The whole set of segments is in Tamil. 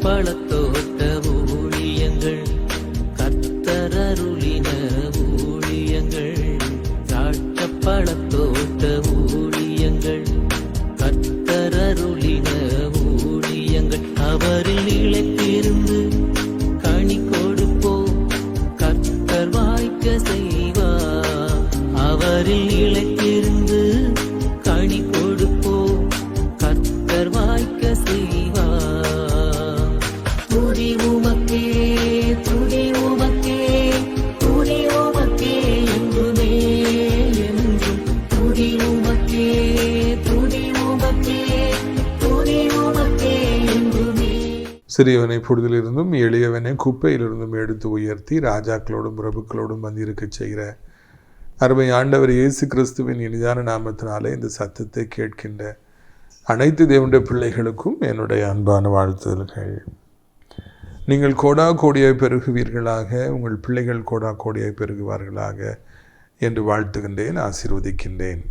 பழத்தோட்ட ஊழியங்கள், கர்த்தரருளின ஊழியங்கள். திராட்சை பழத்தோட்ட ஊழியங்கள், கர்த்தரருளின ஊழியங்கள். அவரில் நிலைத்திருந்து கனி கொடுப்போம், கர்த்தர் வாய்க்க செய்வார். அவரில் நிலைத்திருந்து கனி கொடுப்போம், கர்த்தர் வாய்க்க செய்வார். துதி உமக்கே, துதி உமக்கே, துதி உமக்கே என்றுமே என்றும். துதி உமக்கே, துதி உமக்கே, துதி உமக்கே என்றுமே. சிறியவனை பொழுதிலிருந்தும் எளியவனை குப்பையிலிருந்தும் எடுத்து உயர்த்தி ராஜாக்களோடும் பிரபுக்களோடும் வந்திருக்கச் செய்கிற அருமை ஆண்டவர் இயேசு கிறிஸ்துவின் இனிதான நாமத்தினாலே இந்த சத்தத்தை கேட்கின்ற அனைத்து தேவனுடைய பிள்ளைகளுக்கும் என்னுடைய அன்பான வாழ்த்துதல்கள். நீங்கள் கோடா கோடியாய் பெருகுவீர்களாக, உங்கள் பிள்ளைகள் கோடா கோடியாய் பெருகுவார்களாக என்று வாழ்த்துகின்றேன், ஆசீர்வதிக்கின்றேன்.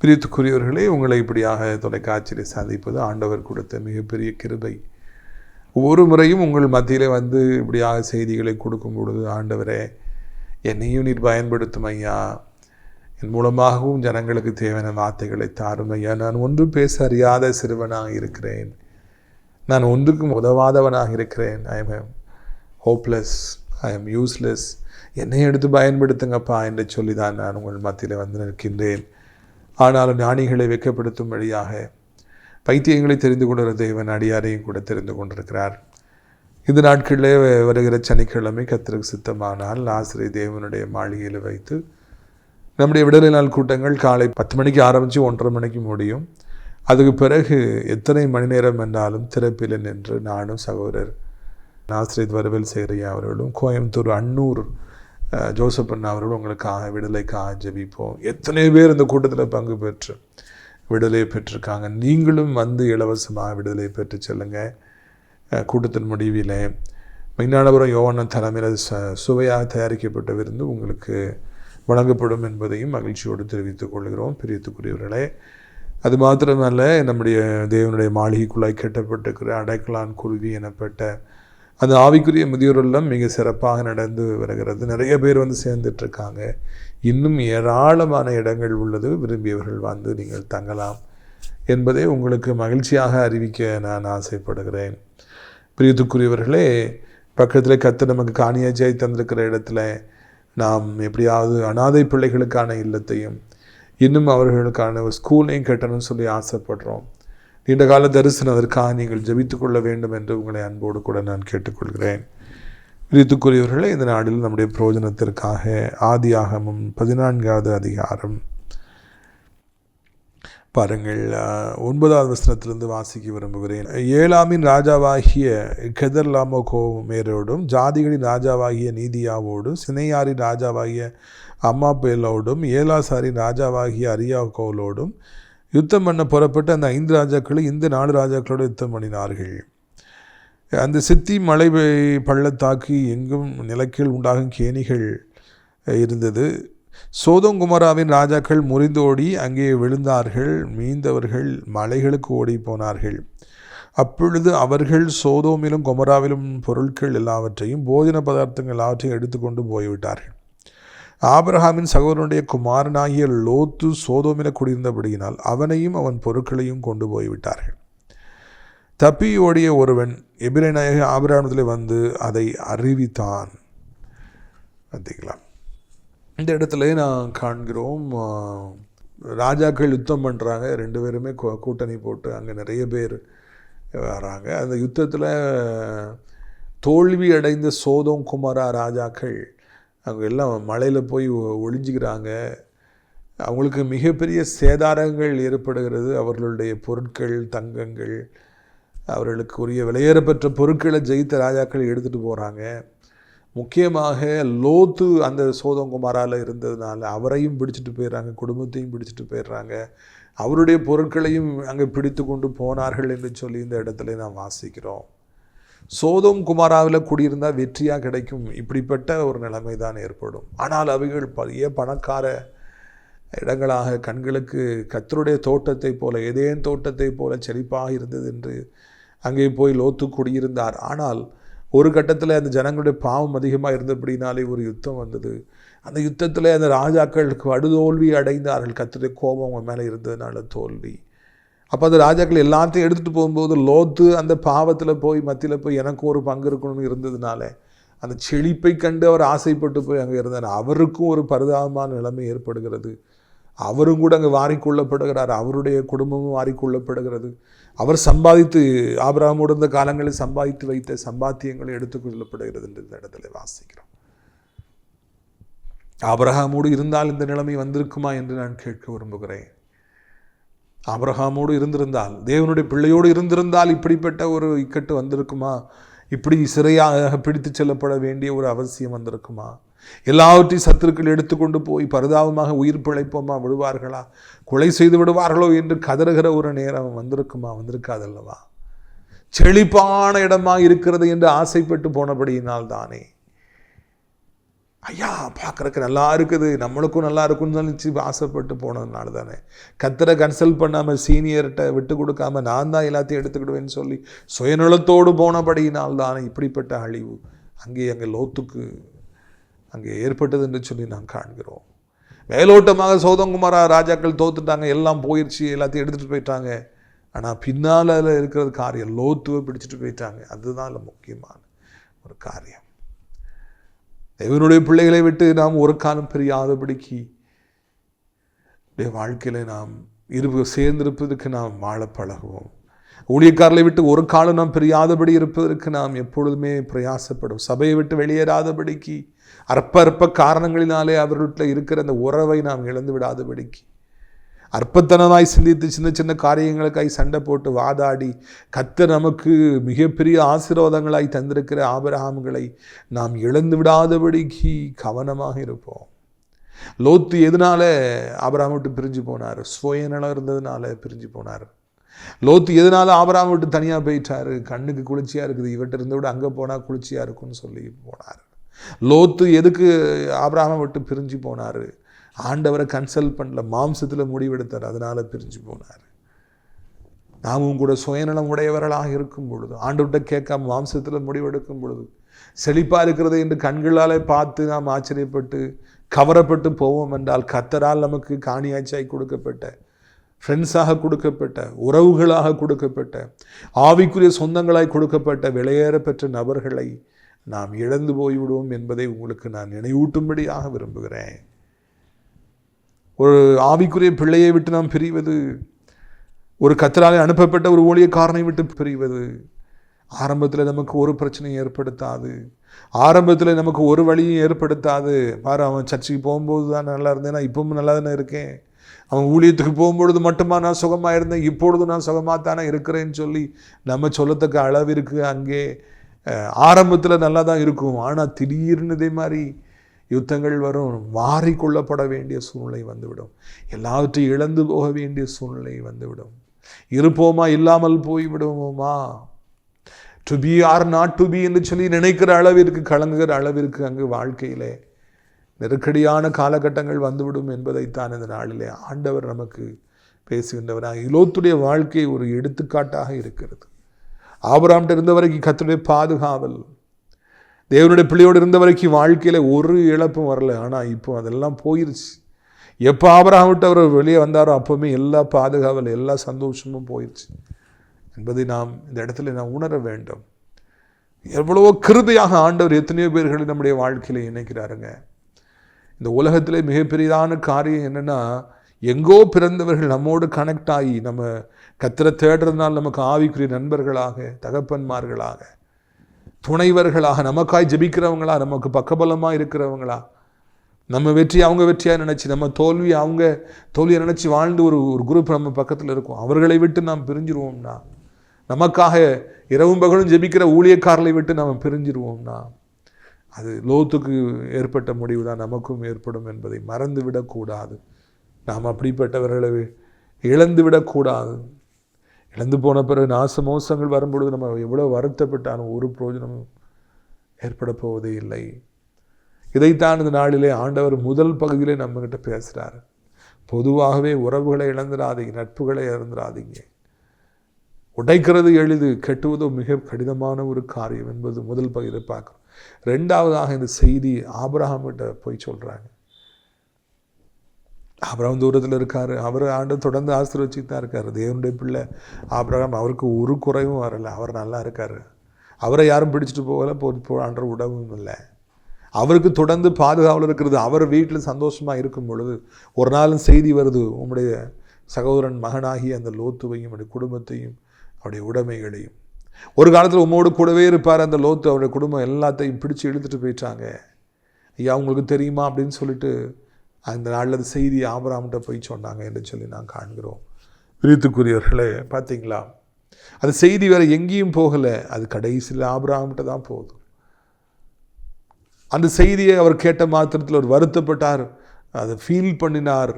பிரியத்துக்குரியவர்களே, உங்களை இப்படியாக தொலைக்காட்சியில் சந்திப்பது ஆண்டவர் கொடுத்த மிகப்பெரிய கிருபை. ஒவ்வொரு முறையும் உங்கள் மத்தியிலே வந்து இப்படியாக செய்திகளை கொடுக்கும் பொழுது, ஆண்டவரே என்னையும் நீர் பயன்படுத்தும் ஐயா, என் மூலமாகவும் ஜனங்களுக்கு தேவையான வார்த்தைகளை தாரும் ஐயா. நான் ஒன்றும் பேச அறியாத சிறுவனாக இருக்கிறேன், நான் ஒன்றுக்கும் உதவாதவனாக இருக்கிறேன். I am hopeless, I am useless, என்னை எடுத்து பயன்படுத்துங்கப்பா என்று சொல்லி தான் நான் உங்கள் மத்தியில் வந்து நிற்கின்றேன். ஆனாலும் ஞானிகளை வெட்கப்படுத்தும் வழியாக பைத்தியங்களை தெரிந்து கொண்டுற தேவன் அடியாரையும் கூட தெரிந்து கொண்டிருக்கிறார். இந்த நாட்களிலே வருகிற சனிக்கிழமை கர்த்தருக்கு சித்தமானால் ஆசிரியர் தேவனுடைய மாளிகையில் வைத்து நம்முடைய விடுதலை நாள் கூட்டங்கள் காலை 10 மணிக்கு ஆரம்பித்து 1:30 மணிக்கு முடியும். அதுக்கு பிறகு எத்தனை மணி நேரம் என்றாலும் திறப்பில் நின்று நானும் சகோதரர் ஆசிரியர் வரவேல் சேரியா அவர்களும், கோயம்புத்தூர் அன்னூர் ஜோசப் அண்ணா அவர்களும் உங்களுக்காக விடுதலைக்காக ஜெபிப்போம். எத்தனை பேர் இந்த கூட்டத்தில் பங்கு பெற்று விடுதலை பெற்றிருக்காங்க. நீங்களும் வந்து இலவசமாக விடுதலை பெற்று செல்லுங்கள். கூட்டத்தின் முடிவில் மெய்ஞானபுரம் யோவான் தலைமையில் சுவையாக தயாரிக்கப்பட்ட விருந்து உங்களுக்கு வழங்கப்படும் என்பதையும் மகிழ்ச்சியோடு தெரிவித்துக் கொள்கிறோம். பிரியத்துக்குரியவர்களே, அது மாத்திரமல்ல, நம்முடைய தேவனுடைய மாளிகைக்குள்ளாய் கட்டப்பட்டிருக்கிற அடைக்கலான் குருவி எனப்பட்ட அந்த ஆவிக்குரிய முதியோரெல்லாம் மிக சிறப்பாக நடந்து வருகிறது. நிறைய பேர் வந்து சேர்ந்துட்டுருக்காங்க. இன்னும் ஏராளமான இடங்கள் உள்ளது. விரும்பியவர்கள் வந்து நீங்கள் தங்கலாம் என்பதை உங்களுக்கு மகிழ்ச்சியாக அறிவிக்க நான் ஆசைப்படுகிறேன். பிரியத்துக்குரியவர்களே, பக்கத்தில் கர்த்தர் நமக்கு காணியாச்சாய் தந்திருக்கிற இடத்துல நாம் எப்படியாவது அனாதை பிள்ளைகளுக்கான இல்லத்தையும் இன்னும் அவர்களுக்கான ஒரு ஸ்கூலையும் கட்டணும்னு சொல்லி ஆசைப்படுறோம். நீண்ட கால தரிசனம், அதற்காக நீங்கள் ஜெபித்து கொள்ள வேண்டும் என்று உங்களை அன்போடு கூட நான் கேட்டுக்கொள்கிறேன். பிரியத்துக்குரியவர்களே, இந்த நாளில் நம்முடைய பிரயோஜனத்திற்காக ஆதியாகமம் 14வது அதிகாரம் பாருங்கள், 9வது வசனத்திலிருந்து வாசிக்க விரும்புகிறேன். ஏலாமின் ராஜாவாகிய கெதர்லாமோகோமேரோடும், ஜாதிகளின் ராஜாவாகிய நீதியாவோடும், சினையாரின் ராஜாவாகிய அம்மாபேலோடும், ஏலாசாரின் ராஜாவாகிய அரியாகோலோடும் யுத்தம் பண்ண புறப்பட்டு அந்த 5 ராஜாக்களும் இந்த 4 ராஜாக்களோடு யுத்தம் பண்ணினார்கள். அந்த சித்தி மலை பள்ளத்தாக்கு எங்கும் நிலக்கீழ் உண்டாகும் கேணிகள் இருந்தது. சோதோம் குமராவின் ராஜாக்கள் முறிந்தோடி அங்கே விழுந்தார்கள். மீந்தவர்கள் மலைகளுக்கு ஓடி போனார்கள். அப்பொழுது அவர்கள் சோதோமிலும் குமராவிலும் பொருட்கள் எல்லாவற்றையும் போஜன பதார்த்தங்கள் எல்லாவற்றையும் எடுத்துக்கொண்டு போய்விட்டார்கள். ஆபிரகாமின் சகோதரனுடைய குமாரனாகிய லோத்து சோதோமில குடியிருந்தபடியினால் அவனையும் அவன் பொருட்களையும் கொண்டு போய்விட்டார்கள். தப்பி ஓடிய ஒருவன் எபிரேனாக ஆபிரகாமிலே வந்து அதை அறிவித்தான். பார்த்தீங்களா, இந்த இடத்துல நான் காண்கிறோம், ராஜாக்கள் யுத்தம் பண்ணுறாங்க. 2 பேருமே கூட்டணி போட்டு அங்கே நிறைய பேர் வராங்க. அந்த யுத்தத்தில் தோல்வி அடைந்த சோதோம் குமாரா ராஜாக்கள் அவங்க எல்லாம் மலையில் போய் ஒளிஞ்சிக்கிறாங்க. அவங்களுக்கு மிகப்பெரிய சேதாரங்கள் ஏற்படுகிறது. அவர்களுடைய பொருட்கள், தங்கங்கள், அவர்களுக்கு உரிய விலையேறப்பெற்ற பொருட்களை ஜெயித்த ராஜாக்கள் எடுத்துகிட்டு போகிறாங்க. முக்கியமாக லோத்து அந்த சோதோம் குமாராவில் இருந்ததுனால அவரையும் பிடிச்சிட்டு போயிடுறாங்க, குடும்பத்தையும் பிடிச்சிட்டு போயிடுறாங்க, அவருடைய பொருட்களையும் அங்கே பிடித்து கொண்டு போனார்கள் என்று சொல்லி இந்த இடத்துல நாம் வாசிக்கிறோம். சோதோம் குமாராவில் குடியிருந்தால் வெற்றியாக கிடைக்கும், இப்படிப்பட்ட ஒரு நிலைமை தான் ஏற்படும். ஆனால் அவைகள் பெரிய பணக்கார இடங்களாக கண்களுக்கு கர்த்தருடைய தோட்டத்தை போல, ஏதேன் தோட்டத்தை போல செழிப்பாக இருந்தது என்று அங்கே போய் லோத்து குடியிருந்தார். ஆனால் ஒரு கட்டத்தில் அந்த ஜனங்களுடைய பாவம் அதிகமாக இருந்தபடினாலே ஒரு யுத்தம் வந்தது. அந்த யுத்தத்தில் அந்த ராஜாக்களுக்கு படுதோல்வி அடைந்தார்கள். கர்த்தருடைய கோபம் அவங்க மேலே இருந்ததுனால தோல்வி. அப்போ அந்த ராஜாக்கள் எல்லாத்தையும் எடுத்துகிட்டு போகும்போது லோத்து அந்த பாவத்தில் போய் மத்தியில் போய் எனக்கு ஒரு பங்கு இருக்கணும்னு இருந்ததுனால அந்த செழிப்பை கண்டு அவர் ஆசைப்பட்டு போய் அங்கே இருந்தார். அவருக்கும் ஒரு பரிதாபமான நிலைமை ஏற்படுகிறது. அவரும் கூட அங்கே வாரிக்கொள்ளப்படுகிறார். அவருடைய குடும்பமும் வாரிக்கொள்ளப்படுகிறது. அவர் சம்பாதித்து ஆபிரகாமோடு இருந்த காலங்களில் சம்பாதித்து வைத்த சம்பாத்தியங்களை எடுத்துக்கொள்ளப்படுகிறது என்று இந்த இடத்துல வாசிக்கிறோம். ஆபிரகாமோடு இருந்தால் இந்த நிலைமை வந்திருக்குமா என்று நான் கேட்க விரும்புகிறேன். ஆபிரகாமோடு இருந்திருந்தால், தேவனுடைய பிள்ளையோடு இருந்திருந்தால் இப்படிப்பட்ட ஒரு இக்கட்டு வந்திருக்குமா? இப்படி சிறையாக பிடித்து செல்லப்பட வேண்டிய ஒரு அவசியம் வந்திருக்குமா? எல்லாவற்றையும் சத்துருக்கள் எடுத்துக்கொண்டு போய் பரிதாபமாக உயிர் பிழைப்போமா விடுவார்களா, கொலை செய்து விடுவார்களோ என்று கதறுகிற ஒரு நேரம் வந்திருக்குமா? வந்திருக்காதல்லவா? செழிப்பான இடமா இருக்கிறது என்று ஆசைப்பட்டு போனபடியினால் தானே. ஐயா பார்க்குறக்கு நல்லா இருக்குது, நம்மளுக்கும் நல்லா இருக்குன்னு நினச்சி ஆசைப்பட்டு போனதுனால தானே. கர்த்தரை கன்சல்ட் பண்ணாமல் சீனியர்கிட்ட விட்டு கொடுக்காம நான் தான் எல்லாத்தையும் எடுத்துக்கிடுவேன்னு சொல்லி சுயநலத்தோடு போனபடியினால் தானே இப்படிப்பட்ட அழிவு அங்கே லோத்துக்கு அங்கே ஏற்பட்டது என்று சொல்லி நாம் காண்கிறோம். மேலோட்டமாக சோதங்குமாரா ராஜாக்கள் தோத்துட்டாங்க, எல்லாம் போயிடுச்சு, எல்லாத்தையும் எடுத்துகிட்டு போயிட்டாங்க. ஆனால் பின்னால் இருக்கிறது காரியம் லோத்துவை பிடிச்சிட்டு போயிட்டாங்க. அதுதான் முக்கியமான ஒரு காரியம். தேவனுடைய பிள்ளைகளை விட்டு நாம் ஒரு காலம் பிரியாதபடிக்கு வாழ்க்கையில் நாம் சேர்ந்திருப்பதற்கு நாம் வாழ பழகுவோம். ஊழியக்காரர்களை விட்டு ஒரு காலம் நாம் பிரியாதபடி இருப்பதற்கு நாம் எப்பொழுதுமே பிரயாசப்படும். சபையை விட்டு வெளியேறாதபடிக்கு, அற்ப காரணங்களினாலே அவர்களில் இருக்கிற அந்த உறவை நாம் இழந்து விடாதபடிக்கு, அற்பத்தனமாய் சிந்தித்து சின்ன சின்ன காரியங்களுக்காய் சண்டை போட்டு வாதாடி கர்த்தர் நமக்கு மிகப்பெரிய ஆசீர்வாதங்களாய் தந்திருக்கிற ஆபிரகாம்களை நாம் இழந்து விடாதபடிக்கு கவனமாக இருப்போம். லோத்து எதனால ஆபிரகாம் விட்டு பிரிஞ்சு போனார்? சுயநலம் இருந்ததுனால பிரிஞ்சு போனார். லோத்து எதனால ஆபிரகாம் விட்டு தனியாக போயிட்டாரு? கண்ணுக்கு குளிர்ச்சியாக இருக்குது, இவட்ட இருந்த விட அங்கே போனால் குளிர்ச்சியாக இருக்குன்னு சொல்லி போனார். லோத்து எதுக்கு ஆபிரகாமை விட்டு பிரிஞ்சு போனார்? ஆண்டவரை கன்சல்ட் பண்ணல, மாம்சத்தில் முடிவெடுத்தார், அதனால பிரிஞ்சு போனார். நாமும் கூட சுயநலம் உடையவர்களாக இருக்கும் பொழுது, ஆண்டவர்கிட்ட கேட்காம மாம்சத்தில் முடிவெடுக்கும் பொழுது, செழிப்பாக இருக்கிறது என்று கண்களால் பார்த்து நாம் ஆச்சரியப்பட்டு கவரப்பட்டு போவோம் என்றால், கர்த்தரால் நமக்கு காணியாட்சியாய் கொடுக்கப்பட்ட, ஃப்ரெண்ட்ஸாக கொடுக்கப்பட்ட, உறவுகளாக கொடுக்கப்பட்ட, ஆவிக்குரிய சொந்தங்களாய் கொடுக்கப்பட்ட விலையேற பெற்ற நபர்களை நாம் இழந்து போய்விடுவோம் என்பதை உங்களுக்கு நான் நினைவூட்டும்படியாக விரும்புகிறேன். ஒரு ஆவிக்குரிய பிள்ளையை விட்டு நாம் பிரிவது, ஒரு கர்த்தராலே அனுப்பப்பட்ட ஒரு ஊழியக்காரனை விட்டு பிரிவது ஆரம்பத்தில் நமக்கு ஒரு பிரச்சனையும் ஏற்படுத்தாது. ஆரம்பத்தில் நமக்கு ஒரு வழியும் ஏற்படுத்தாது. பாரு, அவன் சர்ச்சுக்கு போகும்போது தான் நல்லா இருந்தேன், நான் இப்பவும் நல்லா தானே இருக்கேன். அவன் ஊழியத்துக்கு போகும்பொழுது மட்டுமா நான் சுகமாக இருந்தேன், இப்பொழுது நான் சுகமாக தானே இருக்கிறேன்னு சொல்லி நம்ம சொல்லத்தக்க அளவிற்கு அங்கே ஆரம்பத்தில் நல்லா தான் இருக்கும். ஆனால் திடீர்னு இதே மாதிரி யுத்தங்கள் வரும், மாறிக்கொள்ளப்பட வேண்டிய சூழ்நிலை வந்துவிடும், எல்லாவற்றையும் இழந்து போக வேண்டிய சூழ்நிலை வந்துவிடும். இருப்போமா இல்லாமல் போய்விடுவோமா, to be or not to be என்று சொல்லி நினைக்கிற அளவிற்கு, கலங்குகிற அளவிற்கு அங்கு வாழ்க்கையிலே நெருக்கடியான காலகட்டங்கள் வந்துவிடும் என்பதைத்தான் இந்த நாளிலே ஆண்டவர் நமக்கு பேசுகின்றவராக. லோத்துடைய வாழ்க்கை ஒரு எடுத்துக்காட்டாக இருக்கிறது. ஆபிரகாம்கிட்ட இருந்த வரைக்கும் கர்த்தருடைய பாதுகாவல், தேவனுடைய பிள்ளையோடு இருந்த வரைக்கும் வாழ்க்கையில் ஒரு இழப்பும் வரல. ஆனால் இப்போ அதெல்லாம் போயிருச்சு. எப்போ ஆபிரகாம் விட்டு அவர் வெளியே வந்தாரோ அப்போவுமே எல்லா பாதுகாவல், எல்லா சந்தோஷமும் போயிடுச்சு என்பதை நாம் இந்த இடத்துல நாம் உணர வேண்டும். எவ்வளவோ கிருபையாக ஆண்டவர் எத்தனையோ பேர்களை நம்முடைய வாழ்க்கையில் இணைக்கிறாருங்க. இந்த உலகத்திலே மிகப்பெரியதான காரியம் என்னென்னா, எங்கோ பிறந்தவர்கள் நம்மோடு கனெக்ட் ஆகி நம்ம கர்த்தரை தேடுறதுனால நமக்கு ஆவிக்குரிய நண்பர்களாக, தகப்பன்மார்களாக, துணைவர்களாக, நமக்காய் ஜெபிக்கிறவங்களா, நமக்கு பக்கபலமாக இருக்கிறவங்களா, நம்ம வெற்றி அவங்க வெற்றியாக நினச்சி, நம்ம தோல்வி அவங்க தோல்வியை நினச்சி வாழ்ந்து ஒரு குரூப் நம்ம பக்கத்தில் இருக்கும். அவர்களை விட்டு நாம் பிரிஞ்சிருவோம்னா, நமக்காக இரவும் பகலும் ஜெபிக்கிற ஊழியக்காரர்களை விட்டு நம்ம பிரிஞ்சிருவோம்னா, அது லோத்துக்கு ஏற்பட்ட முடிவு தான் நமக்கும் ஏற்படும் என்பதை மறந்து விடக்கூடாது. நாம் அப்படிப்பட்டவர்களை இழந்து விடக்கூடாது. இழந்து போன பிறகு நாச மோசங்கள் வரும்பொழுது நம்ம எவ்வளோ வருத்தப்பட்டாலும் ஒரு பிரயோஜனமும் ஏற்பட போவதே இல்லை. இதைத்தான் இந்த நாளிலே ஆண்டவர் முதல் பகுதியிலே நம்மகிட்ட பேசுகிறார். பொதுவாகவே உறவுகளை இழந்துடாதீங்க, நட்புகளை இழந்துடாதீங்க. உடைக்கிறது எளிது, கெட்டுவதோ மிக கடினமான ஒரு காரியம் என்பது முதல் பகுதியை பார்க்குறோம். ரெண்டாவதாக இந்த செய்தி ஆபிரகாம்கிட்ட போய் சொல்கிறாங்க. ஆபிரகாம் தூரத்தில் இருக்கார், அவர் ஆண்டு தொடர்ந்து ஆசீர்வதிச்சுட்டு தான் இருக்கார். தேவனுடைய பிள்ளை ஆபிரகாம், அவருக்கு ஒரு குறைவும் வரலை, அவர் நல்லா இருக்கார். அவரை யாரும் பிடிச்சிட்டு போகலை, ஆண்டவர் உடவும் இல்லை. அவருக்கு தொடர்ந்து பாதுகாவல் இருக்கிறது. அவர் வீட்டில் சந்தோஷமாக இருக்கும் பொழுது ஒரு நாளும் செய்தி வருது, உம்முடைய சகோதரன் மகனாகிய அந்த லோத்துவையும் அவருடைய குடும்பத்தையும் அவருடைய உடைமைகளையும் ஒரு காலத்தில் உம்மோடு கூடவே இருப்பார் அந்த லோத்து, அவருடைய குடும்பம் எல்லாத்தையும் பிடிச்சி இழுத்துட்டு போயிட்டாங்க, ஐயா உங்களுக்கு தெரியுமா அப்படின்னு சொல்லிட்டு அந்த நாளில் அந்த செய்தி ஆபிரகாம்கிட்ட போய் சொன்னாங்க என்று சொல்லி நான் காண்கிறோம். பிரியத்துக்குரியவர்களே, பார்த்தீங்களா, அது செய்தி வேறு எங்கேயும் போகலை, அது கடைசியில் ஆபிரகாம்கிட்ட தான் போகுது. அந்த செய்தியை அவர் கேட்ட மாத்திரத்தில் அவர் வருத்தப்பட்டார், அதை ஃபீல் பண்ணினார்,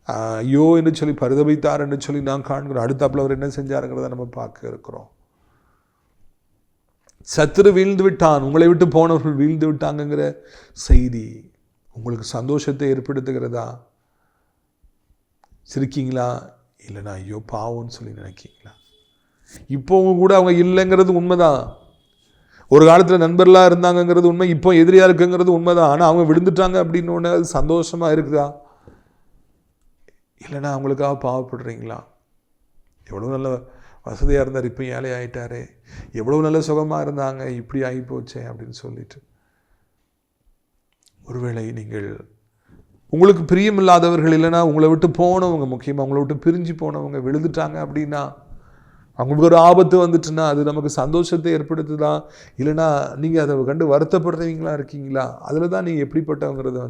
ஐயோ என்று சொல்லி பரிதபித்தார் என்று சொல்லி நான் காண்கிறோம். அடுத்தாப்பில் அவர் என்ன செஞ்சாருங்கிறத நம்ம பார்க்க இருக்கிறோம். சத்துரு வீழ்ந்து விட்டான், உங்களை விட்டு போனவர்கள் வீழ்ந்து விட்டாங்கங்கிற செய்தி உங்களுக்கு சந்தோஷத்தை ஏற்படுத்துகிறதா? சிரிக்கீங்களா? இல்லைனா ஐயோ பாவம்னு சொல்லி நினைக்கிங்களா? இப்போவும் கூட அவங்க இல்லைங்கிறது உண்மைதான். ஒரு காலத்தில் நண்பர்களாக இருந்தாங்கங்கிறது உண்மை, இப்போ எதிரியாக இருக்குங்கிறது உண்மைதான். ஆனால் அவங்க விழுந்துட்டாங்க அப்படின்னு ஒன்று அது சந்தோஷமாக இருக்குதா? இல்லைன்னா அவங்களுக்காக பாவப்படுறீங்களா? எவ்வளோ நல்ல வசதியாக இருந்தார், இப்போ ஏழை ஆகிட்டாரே, எவ்வளோ நல்ல சுகமாக இருந்தாங்க, இப்படி ஆகி போச்சே அப்படின்னு சொல்லிட்டு. ஒருவேளை நீங்கள் உங்களுக்கு பிரியமில்லாதவர்கள் இல்லைன்னா உங்களை விட்டு போனவங்க, முக்கியமாக உங்களை விட்டு பிரிஞ்சு போனவங்க விழுந்துட்டாங்க அப்படின்னா, அவங்களுக்கு ஒரு ஆபத்து வந்துட்டுன்னா அது நமக்கு சந்தோஷத்தை ஏற்படுத்துதா? இல்லைனா நீங்கள் அதை கண்டு வருத்தப்படுறவங்களா இருக்கீங்களா? அதில் தான் நீங்கள் எப்படிப்பட்டவங்கிறத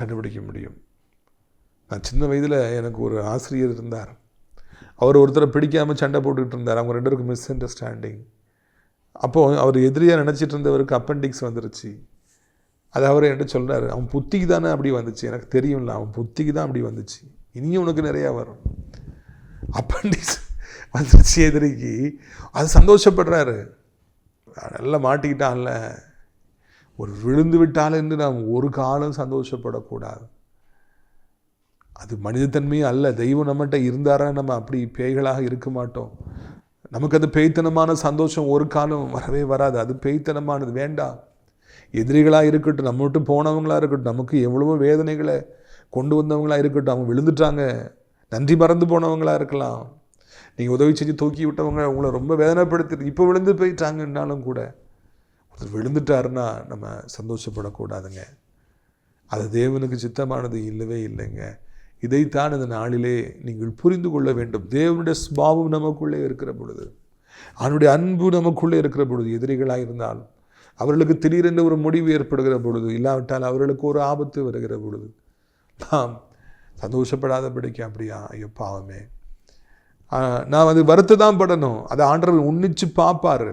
கண்டுபிடிக்க முடியும். நான் சின்ன வயதில் எனக்கு ஒரு ஆசிரியர் இருந்தார். அவர் ஒருத்தரை பிடிக்காமல் சண்டை போட்டுக்கிட்டு இருந்தார். அவங்க ரெண்டு பேருக்கும் மிஸ் அண்டர்ஸ்டாண்டிங். அப்போது அவர் எதிரியாக நினச்சிட்டு இருந்தவருக்கு அப்பெண்டிக்ஸ் வந்துருச்சு. அது அவர் என்கிட்ட சொல்கிறார், அவன் புத்திக்கு தானே அப்படி வந்துச்சு, எனக்கு தெரியும்ல, அவன் புத்திக்கு தான் அப்படி வந்துச்சு, இனியும் உனக்கு நிறையா வரும். அப்பெண்டிக்ஸ் வந்துருச்சு எதிரிக்கு, அது சந்தோஷப்படுறாரு. நல்லா மாட்டிக்கிட்டான்ல. ஒரு விழுந்து விட்டால் என்று நாம் ஒரு காலம் சந்தோஷப்படக்கூடாது. அது மனிதத்தன்மையே அல்ல. தெய்வம் நம்மகிட்ட இருந்தாரா நம்ம அப்படி பேய்களாக இருக்க மாட்டோம். நமக்கு அது பேய்த்தனமான சந்தோஷம் ஒரு காலம் வரவே வராது. அது பேய்த்தனமானது, வேண்டாம். எதிரிகளாக இருக்கட்டும், நம்ம விட்டு போனவங்களாக இருக்கட்டும், நமக்கு எவ்வளவோ வேதனைகளை கொண்டு வந்தவங்களாக இருக்கட்டும், அவங்க விழுந்துட்டாங்க, நன்றி மறந்து போனவங்களாக இருக்கலாம், நீங்கள் உதவி செஞ்சு தூக்கி விட்டவங்க உங்களை ரொம்ப வேதனைப்படுத்தி இப்போ விழுந்து போயிட்டாங்கன்னாலும் கூட விழுந்துட்டாருன்னா நம்ம சந்தோஷப்படக்கூடாதுங்க. அது தேவனுக்கு சித்தமானது இல்லவே இல்லைங்க. இதைத்தான் இந்த நாளிலே நீங்கள் புரிந்து கொள்ள வேண்டும். தேவனுடைய சுபாவம் நமக்குள்ளே இருக்கிற பொழுது, அவனுடைய அன்பு நமக்குள்ளே இருக்கிற பொழுது, எதிரிகளாக இருந்தாலும் அவர்களுக்கு திடீரென்று ஒரு முடிவு ஏற்படுகிற பொழுது, இல்லாவிட்டால் அவர்களுக்கு ஒரு ஆபத்து வருகிற பொழுது நாம் சந்தோஷப்படாதபடிக்கு அப்படியா ஐயோ பாவமே, நாம் அது வருத்த தான் படணும். அதை ஆண்டவர் உன்னிச்சு பார்ப்பார்.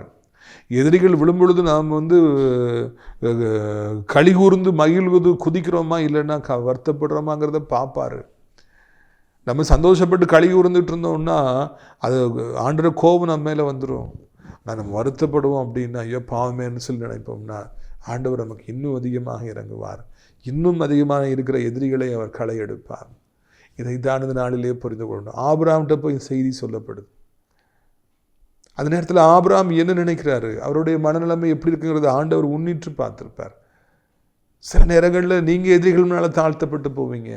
எதிரிகள் விழும்பொழுது நாம் களி கூர்ந்து மகிழ்வது குதிக்கிறோமா இல்லைன்னா வருத்தப்படுறோமாங்கிறத பார்ப்பார். நம்ம சந்தோஷப்பட்டு களி கூர்ந்துட்டு இருந்தோம்னா அது ஆண்டவர் கோபம் நம்ம மேலே வந்துடும். நம்ம வருத்தப்படுவோம் அப்படின்னா ஐயோ பாவமேன்னு சொல்லி நினைப்போம்னா ஆண்டவர் நமக்கு இன்னும் அதிகமாக இறங்குவார். இன்னும் அதிகமாக இருக்கிற எதிரிகளை அவர் களை எடுப்பார். இதைத்தான் இந்த நாளிலே புரிந்து கொள்ளணும். ஆபிரகாம்கிட்ட போய் செய்தி சொல்லப்படுது. அந்த நேரத்தில் ஆபிரகாம் என்ன நினைக்கிறாரு, அவருடைய மனநிலைமை எப்படி இருக்குங்கிறது ஆண்டவர் உன்னிட்டு பார்த்துருப்பார். சில நேரங்களில் நீங்கள் எதிரிகள் முன்னால் தாழ்த்தப்பட்டு போவீங்க.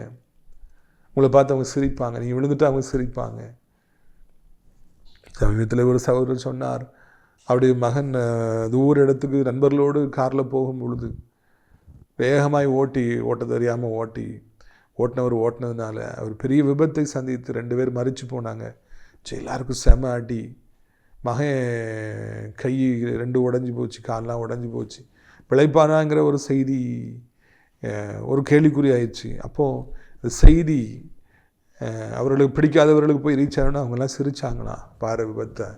உங்களை பார்த்து அவங்க சிரிப்பாங்க, நீங்கள் விழுந்துட்டு அவங்க சிரிப்பாங்க. சமீபத்தில் ஒரு சகோதரர் சொன்னார், அவருடைய மகன் தூர இடத்துக்கு நண்பர்களோடு காரில் போகும் பொழுது வேகமாய் ஓட்ட தெரியாமல் ஓட்டினவர் ஓட்டினதுனால அவர் பெரிய விபத்தை சந்தித்து 2 பேர் மறித்து போனாங்க. எல்லாருக்கும் செம அடி. மகன் கை 2 உடஞ்சி போச்சு, காலெலாம் உடஞ்சி போச்சு. பிழைப்பானாங்கிற ஒரு செய்தி ஒரு கேள்விக்குறி ஆயிடுச்சு. அப்போது இந்த செய்தி அவர்களுக்கு பிடிக்காதவர்களுக்கு போய் ரீச் ஆகணும்னா அவங்கெல்லாம் சிரித்தாங்களா, பாரு விபத்தை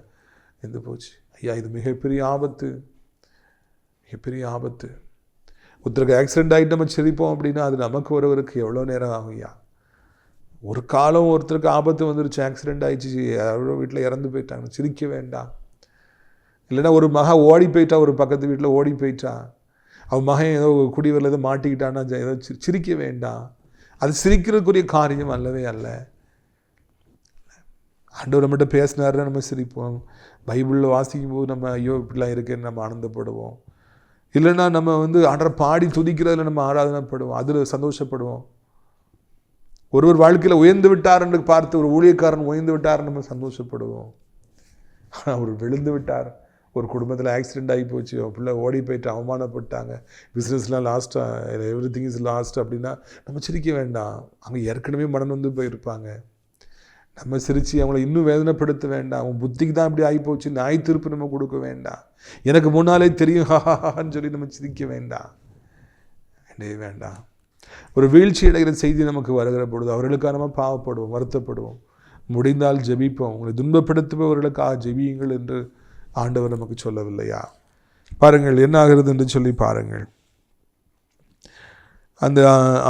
எந்த போச்சு. ஐயா இது மிகப்பெரிய ஆபத்து, மிகப்பெரிய ஆபத்து. ஒருத்தருக்கு ஆக்சிடெண்ட் ஆகிட்டு நம்ம சிரிப்போம் அப்படின்னா அது நமக்கு ஒருவருக்கு எவ்வளோ நேரம் ஆகும் ஐயா. ஒரு காலம் ஒருத்தருக்கு ஆபத்து வந்துருச்சு, ஆக்சிடெண்ட் ஆகிடுச்சு, யாரோ வீட்டில் இறந்து போயிட்டாங்க, சிரிக்க வேண்டாம். இல்லைன்னா ஒரு மகன் ஓடி போயிட்டா, ஒரு பக்கத்து வீட்டில் ஓடி போயிட்டா, அவன் மகன் ஏதோ குடிவரில் ஏதோ மாட்டிக்கிட்டான்னா ஏதோ சிரிக்க வேண்டாம். அது சிரிக்கிறதுக்குரிய காரியம் அல்லவே அல்ல. ஆண்டவர் நம்மகிட்ட பேசினாருன்னா நம்ம சிரிப்போம். பைபிளில் வாசிக்கும் போது நம்ம ஐயோ இப்படிலாம் இருக்கேன்னு நம்ம ஆனந்தப்படுவோம். இல்லைன்னா நம்ம ஆண்டரை பாடி துதிக்கிறதுல நம்ம ஆராதனைப்படுவோம், அதில் சந்தோஷப்படுவோம். ஒருவர் வாழ்க்கையில் உயர்ந்து விட்டார்ன்னு பார்த்து ஒரு ஊழியக்காரன் உயர்ந்து விட்டார்னு நம்ம சந்தோஷப்படுவோம். ஆனால் அவர் விழுந்து விட்டார், ஒரு குடும்பத்தில் ஆக்சிடெண்ட் ஆகி போச்சு, பிள்ளை ஓடி போயிட்டு அவமானப்பட்டாங்க, பிஸ்னஸ்லாம் லாஸ்ட்டாக, எவ்ரி திங் இஸ் லாஸ்ட் அப்படின்னா நம்ம சிரிக்க வேண்டாம். அவங்க ஏற்கனவே மனம் போயிருப்பாங்க. நம்ம சிரித்து அவங்கள இன்னும் வேதனைப்படுத்த வேண்டாம். அவன் புத்திக்கு தான் இப்படி ஆகி போச்சு, நாய் திருப்பு நம்ம கொடுக்க வேண்டாம். எனக்கு முன்னாலே தெரியும் ஹாஹான்னு சொல்லி நம்ம சிரிக்க வேண்டாம், வேண்டாம். ஒரு வீழ்ச்சி அடைகிற செய்தி நமக்கு வருகிற பொழுது அவர்களுக்காக நம்ம பாவப்படுவோம், வருத்தப்படுவோம். முடிந்தால் ஜெபிப்போம். உங்களை துன்பப்படுத்துபவர்களுக்காக ஜெபியுங்கள் என்று ஆண்டவர் நமக்கு சொல்லவில்லையா? பாருங்கள் என்ன ஆகிறது என்று சொல்லி பாருங்கள். அந்த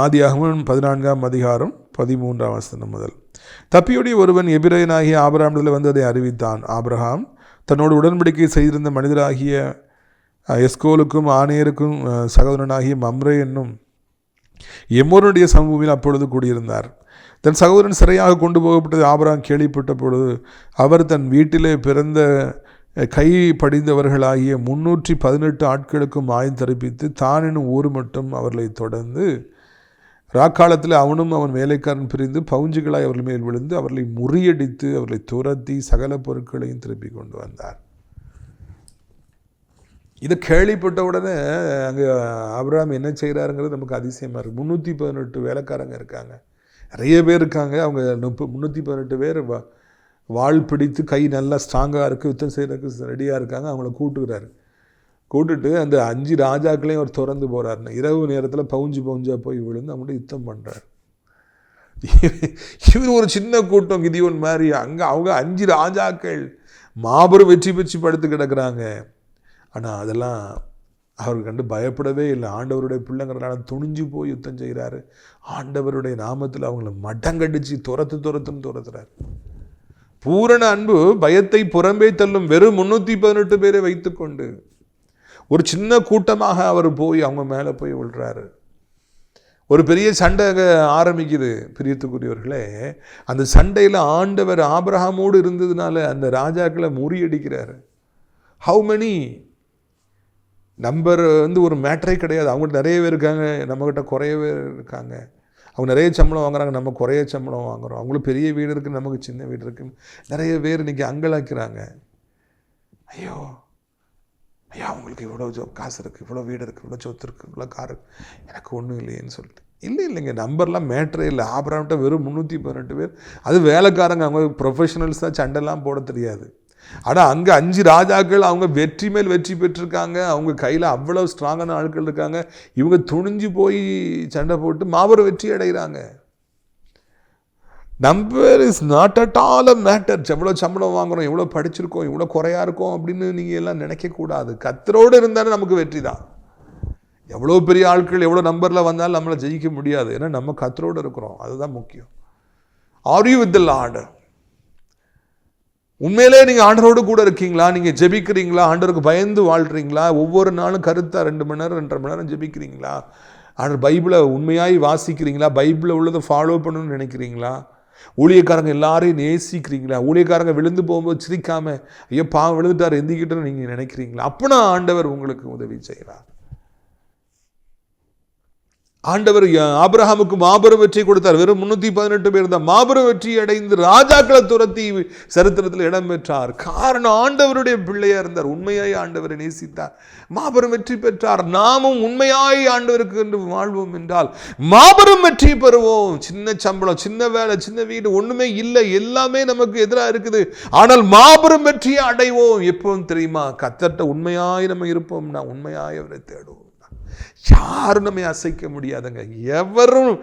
ஆதியாகமம் 14ஆம் அதிகாரம் 13ஆம் வசனம் முதல். தப்பியோடைய ஒருவன் எபிரேயனாகிய ஆபிரகாமிடத்தில் வந்து அதை அறிவித்தான். ஆபிரகாம் தன்னோடு உடன்படிக்கை செய்திருந்த மனிதராகிய எஸ்கோலுக்கும் ஆனேருக்கும் சகோதரனாகிய மம்ரே என்னும் எம்மோருடைய சமூகத்தில் அப்பொழுது கூடியிருந்தார். தன் சகோதரன் சிறையாக கொண்டு போகப்பட்டது ஆபிரகாம் கேள்விப்பட்ட பொழுது அவர் தன் வீட்டிலே பிறந்த கை படிந்தவர்களாகிய 318 ஆட்களுக்கும் ஆயம் தரிப்பித்து தான் என்னும் ஊர் மட்டும் அவர்களை தொடர்ந்து ராக்காலத்தில் அவனும் அவன் வேலைக்காரன் பிரிந்து பவுஞ்சுகளாய் அவர்கள் மேல் விழுந்து அவர்களை முறியடித்து அவர்களை துரத்தி சகல பொருட்களையும் திருப்பி கொண்டு வந்தார். இதை கேள்விப்பட்ட உடனே அங்கே ஆபிரகாம் என்ன செய்கிறாருங்கிறது நமக்கு அதிசயமாக இருக்குது. 318 வேலைக்காரங்க இருக்காங்க, நிறைய பேர் இருக்காங்க. அவங்க 318 பேர் வாள் பிடித்து கை நல்லா ஸ்ட்ராங்காக இருக்குது, யுத்தம் செய்கிறதுக்கு ரெடியாக இருக்காங்க. அவங்கள கூட்டுட்டு அந்த 5 ராஜாக்களையும் அவர் திறந்து போகிறாருன்னு இரவு நேரத்தில் பவுஞ்சாக போய் விழுந்து அவங்கள்ட்ட யுத்தம் பண்ணுறார். இவர் ஒரு சின்ன கூட்டம் கிதியோன் மாதிரி, அங்கே அவங்க 5 ராஜாக்கள் மாபெரும் வெற்றி பெற்று படுத்து கிடக்கிறாங்க. ஆனால் அதெல்லாம் அவர் கண்டு பயப்படவே இல்லை. ஆண்டவருடைய பிள்ளைங்கிறதுனால துணிஞ்சு போய் யுத்தம் செய்கிறாரு. ஆண்டவருடைய நாமத்தில் அவங்கள மட்டங்கடிச்சு துரத்துறாரு. பூரண அன்பு பயத்தை புறம்பே தள்ளும். வெறும் 318 பேரை வைத்துக்கொண்டு ஒரு சின்ன கூட்டமாக அவர் போய் அவங்க மேலே போய் விழுறாரு. ஒரு பெரிய சண்டை ஆரம்பிக்குது. பிரியத்துக்குரியவர்களே, அந்த சண்டையில் ஆண்டவர் ஆபிரகாமோடு இருந்ததுனால அந்த ராஜாக்களை முறியடிக்கிறாரு. ஹவு மெனி நம்பர் ஒரு மேட்டரே கிடையாது. அவங்கள்ட்ட நிறைய பேர் இருக்காங்க, நம்மக்கிட்ட குறைய பேர் இருக்காங்க. அவங்க நிறைய சம்பளம் வாங்குறாங்க, நம்ம குறைய சம்பளம் வாங்குகிறோம். அவங்களுக்கு பெரிய வீடு இருக்குது, நமக்கு சின்ன வீடு இருக்குன்னு நிறைய பேர் இன்றைக்கி அங்கலாக்கிறாங்க. ஐயோ அவங்களுக்கு இவ்வளோ காசு இருக்குது, இவ்வளோ வீடு இருக்குது, இவ்வளோ சொத்து இருக்குது, இவ்வளோ கார் இருக்குது, எனக்கு ஒன்றும் இல்லையேன்னு சொல்லிட்டு. இல்லைங்க, நம்பர்லாம் மேட்டரே இல்லை. ஆபிரகாம்கிட்ட வெறும் 318 பேர், அது வேலைக்காரங்க, அவங்க ப்ரொஃபஷனல்ஸ் தான், சண்டைலாம் போட தெரியாது. ஆனால் அங்கே 5 ராஜாக்கள் அவங்க வெற்றி மேல் வெற்றி பெற்றிருக்காங்க. அவங்க கையில் அவ்வளோ ஸ்ட்ராங்கான ஆட்கள் இருக்காங்க. இவங்க துணிஞ்சு போய் சண்டை போட்டு மாபெரும் வெற்றி அடைகிறாங்க. Number is not at all a matter. எவ்வளோ சம்பளம் வாங்குகிறோம், எவ்வளோ படிச்சிருக்கோம், எவ்வளோ குறையா இருக்கோம் அப்படின்னு நீங்கள் எல்லாம் நினைக்கக்கூடாது. கர்த்தரோடு இருந்தாலும் நமக்கு வெற்றி தான். எவ்வளோ பெரிய ஆட்கள் எவ்வளோ நம்பரில் வந்தாலும் நம்மளை ஜெயிக்க முடியாது. ஏன்னா நம்ம கர்த்தரோடு இருக்கிறோம், அதுதான் முக்கியம். Are you with the Lord? உண்மையிலே நீங்கள் ஆண்டவரோடு கூட இருக்கீங்களா? நீங்கள் ஜெபிக்கிறீங்களா? ஆண்டவருக்கு பயந்து வாழ்கிறீங்களா? ஒவ்வொரு நாளும் கருத்தாக 2 மணி நேரம் 2.5 மணி நேரம் ஜெபிக்கிறீங்களா? ஆண்டவர் பைபிளை உண்மையாய் வாசிக்கிறீங்களா? பைபிளில் உள்ளதை ஃபாலோ பண்ணணும்னு நினைக்கிறீங்களா? ஊழியக்காரங்க எல்லாரையும் நேசிக்கிறீங்களா? ஊழியக்காரங்க விழுந்து போகும்போது சிரிக்காம ஐயோ பாவம் விழுந்துட்டார் எந்திக்கிட்டோன்னு நீங்கள் நினைக்கிறீங்களா? அப்போனா ஆண்டவர் உங்களுக்கு உதவி செய்கிறார். ஆண்டவர் ஆபிரகாமுக்கு மாபெரும் வெற்றி கொடுத்தார். வெறும் 318 பேர் தான் மாபெரும் வெற்றி அடைந்து ராஜாக்களை துரத்தி சரித்திரத்தில் இடம் பெற்றார். காரணம் ஆண்டவருடைய பிள்ளையா இருந்தார், உண்மையாய் ஆண்டவரை நேசித்தார், மாபெரும் வெற்றி பெற்றார். நாமும் உண்மையாய் ஆண்டவருக்கு என்று வாழ்வோம் என்றால் மாபெரும் வெற்றி பெறுவோம். சின்ன சம்பளம், சின்ன வேலை, சின்ன வீடு ஒண்ணுமே இல்லை, எல்லாமே நமக்கு எதிராக இருக்குது. ஆனால் மாபெரும் வெற்றியை அடைவோம். எப்பவும் தெரியுமா? கர்த்தர்ட்ட உண்மையாய் நம்ம இருப்போம்னா உண்மையாய் அவரை தேடுவோம். யாரும் நம்ம அசைக்க முடியாதுங்க. எவரும்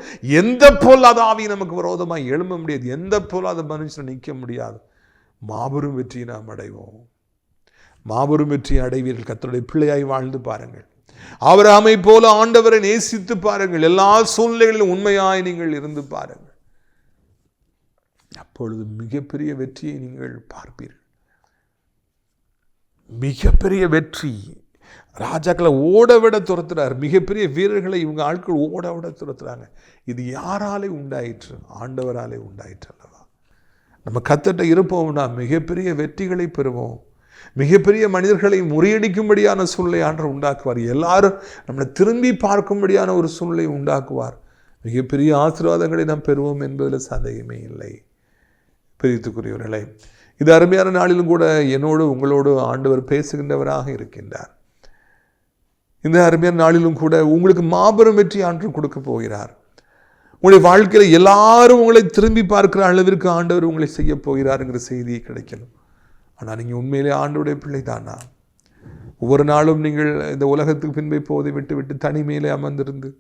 எந்த பொல்லாத ஆவி நமக்கு விரோதமாக எழும்ப முடியாது, எந்த பொல்லாத மனுஷன் நிற்க முடியாது. மாபெரும் வெற்றியை நாம் அடைவோம். மாபெரும் வெற்றியை அடைவீர்கள். கர்த்தருடைய பிள்ளையாய் வாழ்ந்து பாருங்கள். ஆபிரகாமை போல ஆண்டவரை நேசித்து பாருங்கள். எல்லா சூழ்நிலைகளிலும் உண்மையாய் நீங்கள் இருந்து பாருங்கள். அப்பொழுது மிகப்பெரிய வெற்றியை நீங்கள் பார்ப்பீர்கள். மிகப்பெரிய வெற்றி. ராஜாக்களை ஓட விட துரத்துறார். மிகப்பெரிய வீரர்களை இவங்க ஆட்கள் ஓட விட துரத்துறாங்க. இது யாராலே உண்டாயிற்று? ஆண்டவராலே உண்டாயிற்று அல்லவா? நம்ம கர்த்தர்ட்ட இருப்போம்னா மிகப்பெரிய வெற்றிகளை பெறுவோம். மிகப்பெரிய மனிதர்களை முறியடிக்கும்படியான சூழ்நிலை ஆண்டவர் உண்டாக்குவார். எல்லாரும் நம்மளை திரும்பி பார்க்கும்படியான ஒரு சூழ்நிலை உண்டாக்குவார். மிகப்பெரிய ஆசீர்வாதங்களை நாம் பெறுவோம் என்பதில் சந்தேகமே இல்லை. பிரியத்துக்குரியவர்களே, இது அருமையான நாளிலும் கூட என்னோடு உங்களோடு ஆண்டவர் பேசுகின்றவராக இருக்கின்றார். இந்த அருமையான நாளிலும் கூட உங்களுக்கு மாபெரும் வெற்றி ஆண்டவர் கொடுக்க போகிறார். உங்களுடைய வாழ்க்கையில் எல்லாரும் உங்களை திரும்பி பார்க்கிற அளவிற்கு ஆண்டவர் உங்களை செய்ய போகிறாருங்கிற செய்தியை கிடைக்கணும். ஆனால் நீங்கள் உண்மையிலே ஆண்டவருடைய பிள்ளை தானா? ஒவ்வொரு நாளும் நீங்கள் இந்த உலகத்துக்கு பின்பை போதை விட்டு விட்டு தனிமையிலே அமர்ந்திருந்து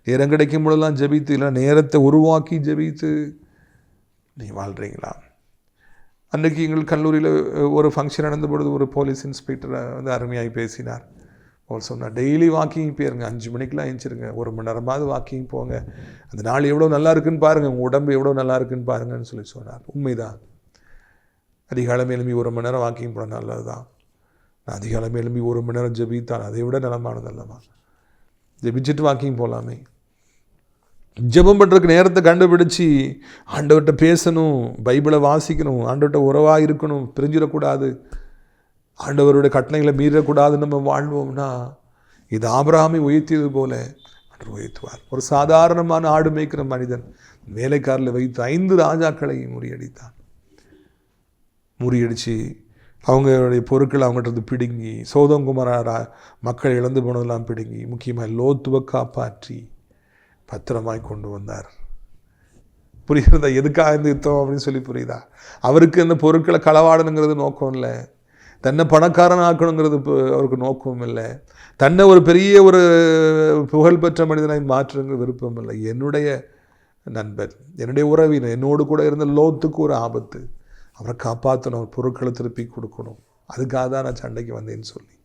நேரம் கிடைக்கும் பொழுதெல்லாம் ஜெபித்து, இல்லை நேரத்தை உருவாக்கி ஜெபித்து நீங்கள் வாழ்கிறீங்களா? அன்றைக்கு எங்கள் கல்லூரியில் ஒரு ஃபங்க்ஷன் நடந்த பொழுது ஒரு போலீஸ் இன்ஸ்பெக்டர் வந்து அருமையாக பேசினார். அவர் சொன்னார், டெய்லி வாக்கிங் போயிருங்க, 5 மணிக்கெலாம் எழுந்திருங்க, 1 மணி நேரமாவது வாக்கிங் போங்க, அந்த நாள் எவ்வளோ நல்லா இருக்குன்னு பாருங்கள், உங்கள் உடம்பு எவ்வளோ நல்லா இருக்குன்னு பாருங்கன்னு சொல்லி சொன்னார். உண்மைதான். அதிகாலம் எழும்பி 1 மணி நேரம் வாக்கிங் போன நல்லது தான். நான் அதிகாலம் எழும்பி 1 மணி நேரம் ஜெபித்தான் அதை விட நலமானது அல்லவா? ஜெபிச்சுட்டு வாக்கிங் போகலாமே. ஜெபம் பண்ணுறதுக்கு நேரத்தை கண்டுபிடிச்சி ஆண்டவர்கிட்ட பேசணும், பைபிளை வாசிக்கணும், ஆண்டவர்கிட்ட உறவாக இருக்கணும், பிரிஞ்சிடக்கூடாது, ஆண்டவருடைய கட்டளைகளை மீறக்கூடாதுன்னு நம்ம வாழ்வோம்னா இது ஆபிரகாமை உயர்த்தியது போல ஆண்டவர் உயர்த்துவார். ஒரு சாதாரணமான ஆடு மேய்க்கிற மனிதன் வேலைக்காரில் வைத்து 5 ராஜாக்களை முறியடித்தான். முறியடித்து அவங்களுடைய பொருட்களை அவங்கள்ட்ட பிடுங்கி, சோதம் குமார மக்கள் இழந்து போனதெல்லாம் பிடுங்கி, முக்கியமாக லோத்துவை காப்பாற்றி பத்திரமாய் கொண்டு வந்தார். புரிகிறதா? எதுக்காக இந்த யுத்தம் அப்படின்னு சொல்லி புரியுதா? அவருக்கு இந்த பொருட்களை களவாடணுங்கிறது நோக்கம் இல்லை, தன்னை பணக்காரன் ஆக்கணுங்கிறது அவருக்கு நோக்கம் இல்லை, தன்னை ஒரு பெரிய ஒரு புகழ்பெற்ற மனிதனாய் மாற்றுங்கிற விருப்பம் இல்லை. என்னுடைய நண்பர், என்னுடைய உறவினர், என்னோடு கூட இருந்த லோத்துக்கு ஒரு ஆபத்து, அவரை காப்பாற்றணும், அவர் பொருட்களை திருப்பி கொடுக்கணும், அதுக்காக தான் நான் சண்டைக்கு வந்தேன்னு சொல்லி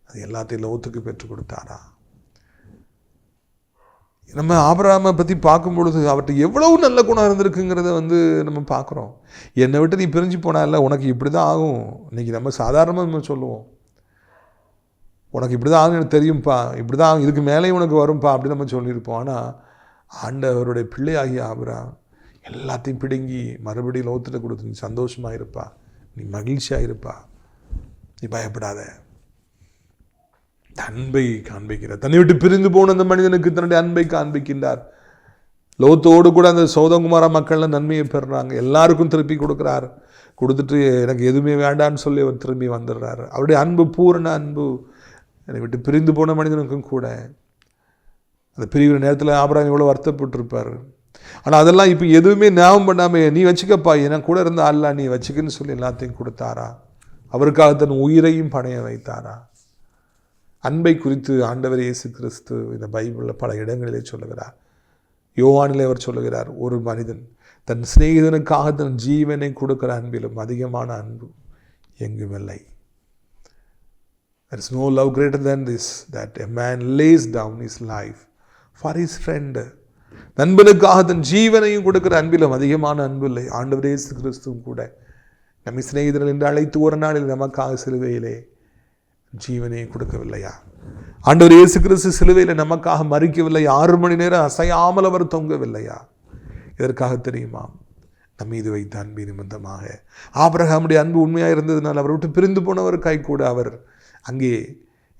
அது எல்லாத்தையும் லோத்துக்கு பெற்றுக் கொடுத்தாரா? நம்ம ஆபிரகாமை பற்றி பார்க்கும் பொழுது அவர்கிட்ட எவ்வளவு நல்ல குணம் இருந்திருக்குங்கிறத வந்து நம்ம பார்க்குறோம். என்னை விட்டு நீ பிரிஞ்சு போனால உனக்கு இப்படி தான் ஆகும். இன்றைக்கி நம்ம சாதாரணமாக நம்ம சொல்லுவோம், உனக்கு இப்படி தான் ஆகும், எனக்கு தெரியும்ப்பா, இப்படி தான் ஆகும், இதுக்கு மேலே உனக்கு வரும்ப்பா அப்படின்னு நம்ம சொல்லியிருப்போம். ஆனால் ஆண்டவருடைய பிள்ளையாகிய ஆபிரகாம் எல்லாத்தையும் பிடுங்கி மறுபடியும் லோத்துல கொடுத்து, நீ சந்தோஷமாக இருப்பா, நீ மகிழ்ச்சியாக இருப்பா, நீ பயப்படாத, அன்பை காண்பிக்கிறார். தன்னை விட்டு பிரிந்து போன அந்த மனிதனுக்கு தன்னுடைய அன்பை காண்பிக்கின்றார். லோத்தோடு கூட அந்த சோதகுமார மக்கள்லாம் நன்மையை பெறுறாங்க, எல்லாருக்கும் திருப்பி கொடுக்குறார். கொடுத்துட்டு எனக்கு எதுவுமே வேண்டான்னு சொல்லி அவர் திரும்பி வந்துடுறாரு. அவருடைய அன்பு பூரண அன்பு. என்னை விட்டு பிரிந்து போன மனிதனுக்கும் கூட அந்த பிரிவின நேரத்தில் ஆபிரகாம் எவ்வளோ வருத்தப்பட்டிருப்பார். ஆனால் அதெல்லாம் இப்போ எதுவுமே ஞாபகம் பண்ணாமல், நீ வச்சுக்கப்பா, எனக்கு கூட இருந்த அல்ல, நீ வச்சுக்குன்னு சொல்லி எல்லாத்தையும் கொடுத்தாரா? அவருக்காக தன் உயிரையும் பணைய வைத்தாரா? அன்பை குறித்து ஆண்டவர் இயேசு கிறிஸ்து இந்த பைபிளில் பல இடங்களிலே சொல்லுகிறார். யோவானிலே அவர் சொல்லுகிறார், ஒரு மனிதன் தன் சிநேகிதனுக்காக தன் ஜீவனை கொடுக்கிற அன்பிலும் அதிகமான அன்பு எங்கும் இல்லை. There is no love greater than this, that a man lays down his life for his friend. நண்பனுக்காக தன் ஜீவனையும் கொடுக்கிற அன்பிலும் அதிகமான அன்பு இல்லை. ஆண்டவர் இயேசு கிறிஸ்துவும் கூட நம்மை சிநேகிதர்கள் என்று அழைத்து ஒரு நாளில் நமக்காக சிலுவையிலே ஜீவனையும் கொடுக்கவில்லையா? ஆண்டவர் இயேசு கிறிஸ்து சிலுவையில் நமக்காக மறிக்கவில்லை, 6 மணி நேரம் அசையாமல் அவர் தொங்கவில்லையா? இதற்காக தெரியுமா? நம் மீது வைத்த அன்பு நிமித்தமாக. ஆபிரகாமுடைய அன்பு உண்மையாக இருந்ததுனால் அவரை விட்டு பிரிந்து போனவருக்காய் கூட அவர் அங்கே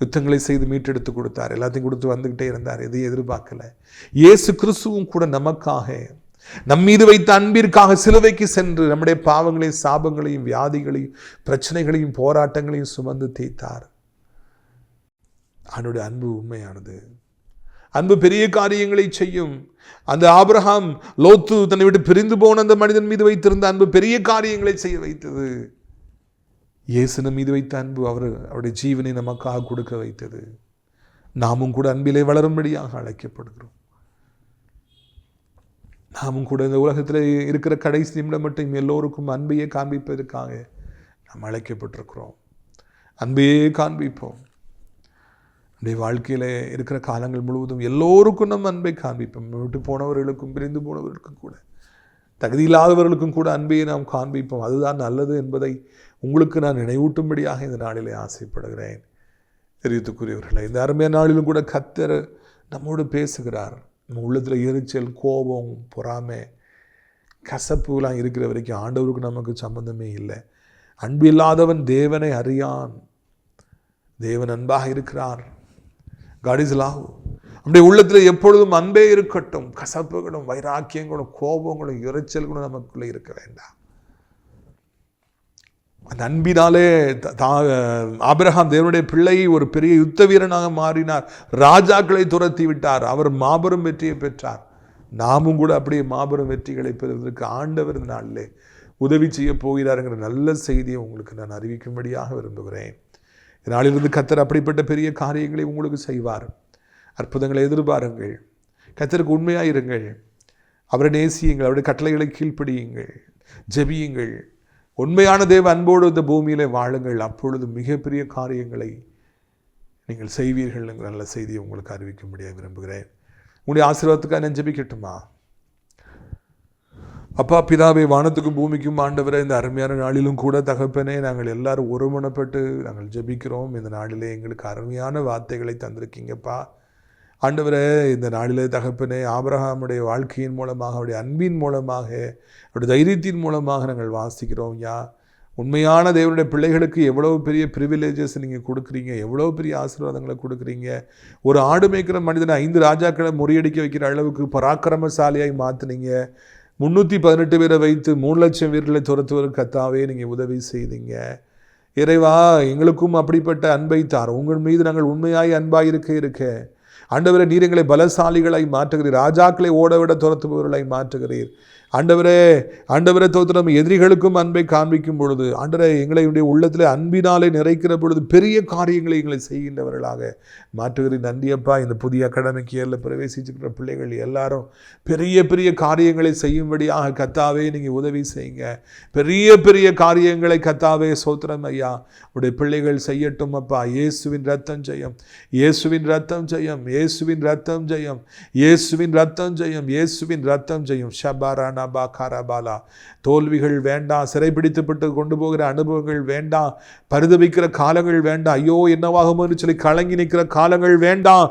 யுத்தங்களை செய்து மீட்டெடுத்து கொடுத்தார், எல்லாத்தையும் கொடுத்து வந்துக்கிட்டே இருந்தார், எதையும் எதிர்பார்க்கல. இயேசு கிறிஸ்துவும் கூட நமக்காக நம் மீது வைத்த அன்பிற்காக சிலுவைக்கு சென்று நம்முடைய பாவங்களையும் சாபங்களையும் வியாதிகளையும் பிரச்சனைகளையும் போராட்டங்களையும் சுமந்து தேய்த்தார். அவனுடைய அன்பு உண்மையானது. அன்பு பெரிய காரியங்களை செய்யும். அந்த ஆபிரகாம் லோத்து தன்னை விட்டு பிரிந்து போன அந்த மனிதன் மீது வைத்திருந்த அன்பு பெரிய காரியங்களை செய்ய வைத்தது. இயேசு நம் மீது வைத்த அன்பு அவருடைய ஜீவனை நமக்காக கொடுக்க வைத்தது. நாமும் கூட அன்பிலே வளரும்படியாக அழைக்கப்படுகிறோம். நாமும் கூட இந்த உலகத்தில் இருக்கிற கடைசி நிமிடம் மட்டும் எல்லோருக்கும் அன்பையே காண்பிப்பதற்காக நாம் அழைக்கப்பட்டிருக்கிறோம். அன்பையே காண்பிப்போம். நம்முடைய வாழ்க்கையில் இருக்கிற காலங்கள் முழுவதும் எல்லோருக்கும் நம்ம அன்பை காண்பிப்போம். விட்டு போனவர்களுக்கும் பிரிந்து போனவர்களுக்கும் கூட தகுதியில்லாதவர்களுக்கும் கூட அன்பையை நாம் காண்பிப்போம். அதுதான் நல்லது என்பதை உங்களுக்கு நான் நினைவூட்டும்படியாக இந்த நாளிலே ஆசைப்படுகிறேன். தெரிவித்துக்குரியவர்களை, இந்த அருமையான நாளிலும் கூட கர்த்தர் நம்மோடு பேசுகிறார். நம்ம உள்ளத்தில் எரிச்சல், கோபம், பொறாமை, கசப்புலாம் இருக்கிற வரைக்கும் ஆண்டவருக்கு நமக்கு சம்பந்தமே இல்லை. அன்பு இல்லாதவன் தேவனை அறியான். தேவன் அன்பாக இருக்கிறார். God is love. நம்முடைய உள்ளத்தில் எப்பொழுதும் அன்பே இருக்கட்டும். கசப்புகளும் வைராக்கியங்களும் கோபங்களும் இறைச்சல்களும் நமக்குள்ளே இருக்க வேண்டாம். அந்த அன்பினாலே ஆபிரகாம் தேவனுடைய பிள்ளை ஒரு பெரிய யுத்த வீரனாக மாறினார். ராஜாக்களை துரத்தி விட்டார். அவர் மாபெரும் வெற்றியை பெற்றார். நாமும் கூட அப்படியே மாபெரும் வெற்றிகளை பெறுவதற்கு ஆண்டவர் இந்த நாளிலே உதவி செய்ய போகிறாருங்கிற நல்ல செய்தியை உங்களுக்கு நான் அறிவிக்கும்படியாக விரும்புகிறேன். நாளிலிருந்து கர்த்தர் அப்படிப்பட்ட பெரிய காரியங்களை உங்களுக்கு செய்வார். அற்புதங்களை எதிர்பாருங்கள். கர்த்தருக்கு உண்மையாக இருங்கள். அவரை நேசியுங்கள். அவருடைய கட்டளைகளை கீழ்ப்படியுங்கள். ஜெபியுங்கள். உண்மையான தேவ அன்போடு இந்த பூமியிலே வாழுங்கள். அப்பொழுது மிகப்பெரிய காரியங்களை நீங்கள் செய்வீர்கள் என்கிற நல்ல செய்தியை உங்களுக்கு அறிவிக்கும்படியாக விரும்புகிறேன். உங்களுடைய ஆசீர்வாதத்துக்காக நான் ஜெபிக்கட்டுமா? அப்பா பிதாவே, வானத்துக்கும் பூமிக்கும் ஆண்டவரே, இந்த அருமையான நாளிலும் கூட தகப்பனே, நாங்கள் எல்லாரும் ஒருமனப்பட்டு நாங்கள் ஜெபிக்கிறோம். இந்த நாளிலே எங்களுக்கு அருமையான வார்த்தைகளை தந்திருக்கீங்கப்பா. ஆண்டவரே, இந்த நாளிலே தகப்பனே, ஆபிரகாமுடைய வாழ்க்கையின் மூலமாக, அவருடைய அன்பின் மூலமாக, அவருடைய தைரியத்தின் மூலமாக நாங்கள் வாசிக்கிறோம். உண்மையான தேவனுடைய பிள்ளைகளுக்கு எவ்வளோ பெரிய ப்ரிவிலேஜஸ் நீங்கள் கொடுக்குறீங்க, எவ்வளோ பெரிய ஆசீர்வாதங்களை கொடுக்குறீங்க. ஒரு ஆடு மேய்க்கிற மனிதனை 5 ராஜாக்களை முறியடிக்க வைக்கிற அளவுக்கு பராக்கிரமசாலியாய் மாற்றினீங்க. 318 பேரை வைத்து 3 லட்சம் வீரர்களை துரத்துவதற்கு கர்த்தாவே நீங்கள் உதவி செய்தீங்க. இறைவா, எங்களுக்கும் அப்படிப்பட்ட அன்பை தார். உங்கள் மீது நாங்கள் உண்மையாய் அன்பாய் இருக்க ஆண்டவரே, நீர் எங்களை பலசாலிகளாய் மாற்றுகிறீர். ராஜாக்களை ஓடவிட துரத்துபவர்களாய் மாற்றுகிறீர். ஆண்டவரே தோத்திரம், எதிரிகளுக்கும் அன்பை காண்பிக்கும் பொழுது ஆண்டவரே, எங்களை உள்ளத்தில் அன்பினாலே நிறைக்கிற பொழுது பெரிய காரியங்களை எங்களை செய்கின்றவர்களாக மாற்றுகிறீர். நன்றியப்பா. இந்த புதிய அகாடமிக் இயரில் பிரவேசிச்சுக்கிற பிள்ளைகள் எல்லாரும் பெரிய பெரிய காரியங்களை செய்யும்படியாக கர்த்தாவே நீங்கள் உதவி செய்யுங்க. பெரிய பெரிய காரியங்களை கர்த்தாவே சோத்திரம் ஐயா உடைய பிள்ளைகள் செய்யட்டும் அப்பா. இயேசுவின் ரத்தம் ஜெயம், இயேசுவின் ரத்தம் ஜெயம், இயேசுவின் ரத்தம் ஜெயம், இயேசுவின் ரத்தம் ஜெயம், இயேசுவின் ரத்தம் ஜெயம். ஷபாரானா காராபாலா. தோல்விகள் வேண்டாம், சிறைபிடித்துப்பட்டு கொண்டு போகிற அனுபவங்கள் வேண்டாம், பரிதபிக்கிற காலங்கள் வேண்டாம், ஐயோ என்னவாகும் என்று சொல்லி கலங்கி நிற்கிற காலங்கள் வேண்டாம்.